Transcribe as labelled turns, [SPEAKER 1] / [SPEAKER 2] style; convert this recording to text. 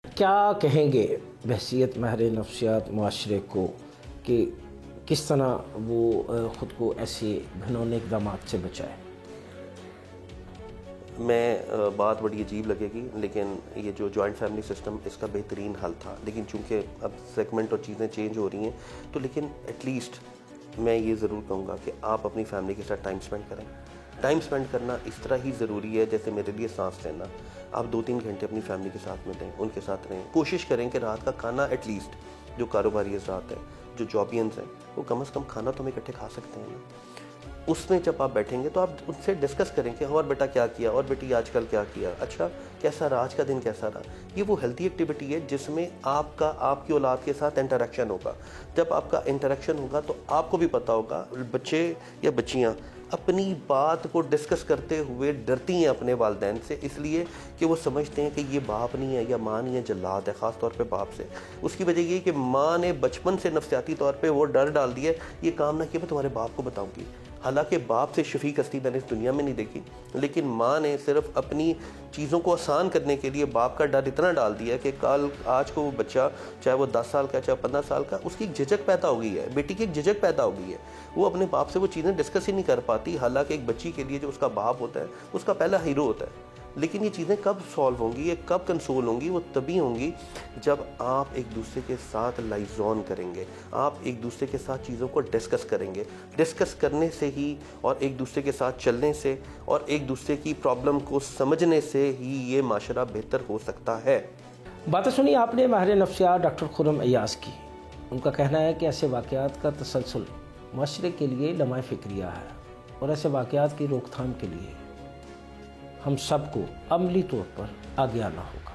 [SPEAKER 1] کیا کہیں گے بحیثیت ماہر نفسیات معاشرے کو کہ کس طرح وہ خود کو ایسے گھنونے اقدامات سے بچائے؟
[SPEAKER 2] بات بڑی عجیب لگے گی، لیکن یہ جو جوائنٹ فیملی سسٹم اس کا بہترین حل تھا، لیکن چونکہ اب سیگمنٹ اور چیزیں چینج ہو رہی ہیں تو لیکن ایٹ لیسٹ میں یہ ضرور کہوں گا کہ آپ اپنی فیملی کے ساتھ ٹائم سپینڈ کریں۔ ٹائم سپینڈ کرنا اس طرح ہی ضروری ہے جیسے میرے لیے سانس لینا۔ آپ 2-3 گھنٹے اپنی فیملی کے ساتھ میں دیں، ان کے ساتھ رہیں۔ کوشش کریں کہ رات کا کھانا ایٹ لیسٹ جو کاروباری حضرات ہیں، جو جابینز ہیں، وہ کم از کم کھانا تو ہم اکٹھے کھا سکتے ہیں نا۔ اس میں جب آپ بیٹھیں گے تو آپ ان سے ڈسکس کریں کہ اور بیٹا کیا کیا، اور بیٹی آج کل کیا کیا، اچھا کیسا رہا، آج کا دن کیسا رہا۔ یہ وہ ہیلتھی ایکٹیویٹی ہے جس میں آپ کی اولاد کے ساتھ انٹریکشن ہوگا۔ جب آپ کا انٹریکشن ہوگا تو آپ کو بھی پتا ہوگا۔ بچے یا بچیاں اپنی بات کو ڈسکس کرتے ہوئے ڈرتی ہیں اپنے والدین سے، اس لیے کہ وہ سمجھتے ہیں کہ یہ باپ نہیں ہے یا ماں نہیں ہے، جلاد ہے، خاص طور پہ باپ سے۔ اس کی وجہ یہ کہ ماں نے بچپن سے نفسیاتی طور پہ وہ ڈر ڈال دیا، یہ کام نہ کیا میں تمہارے باپ کو بتاؤں گی۔ حالانکہ باپ سے شفیق ہستی میں نے اس دنیا میں نہیں دیکھی، لیکن ماں نے صرف اپنی چیزوں کو آسان کرنے کے لیے باپ کا ڈر اتنا ڈال دیا کہ آج کو وہ بچہ چاہے وہ 10 سال کا چاہے 15 سال کا، اس کی ایک جھجک پیدا ہو گئی ہے، بیٹی کی ایک جھجک پیدا ہو گئی ہے۔ وہ اپنے باپ سے وہ چیزیں ڈسکس ہی نہیں کر پاتی، حالانکہ ایک بچی کے لیے جو اس کا باپ ہوتا ہے اس کا پہلا ہیرو ہوتا ہے۔ لیکن یہ چیزیں کب سالو ہوں گی، یہ کب کنسول ہوں گی؟ وہ تبھی ہوں گی جب آپ ایک دوسرے کے ساتھ لائزون کریں گے، آپ ایک دوسرے کے ساتھ چیزوں کو ڈسکس کریں گے۔ ڈسکس کرنے سے ہی اور ایک دوسرے کے ساتھ چلنے سے اور ایک دوسرے کی پرابلم کو سمجھنے سے ہی یہ معاشرہ بہتر ہو سکتا ہے۔
[SPEAKER 1] باتیں سنی آپ نے ماہر نفسیات ڈاکٹر خرم ایاز کی۔ ان کا کہنا ہے کہ ایسے واقعات کا تسلسل معاشرے کے لیے لمحہ فکریہ ہے، اور ایسے واقعات کی روک تھام کے لیے ہم سب کو عملی طور پر آگے آنا ہوگا۔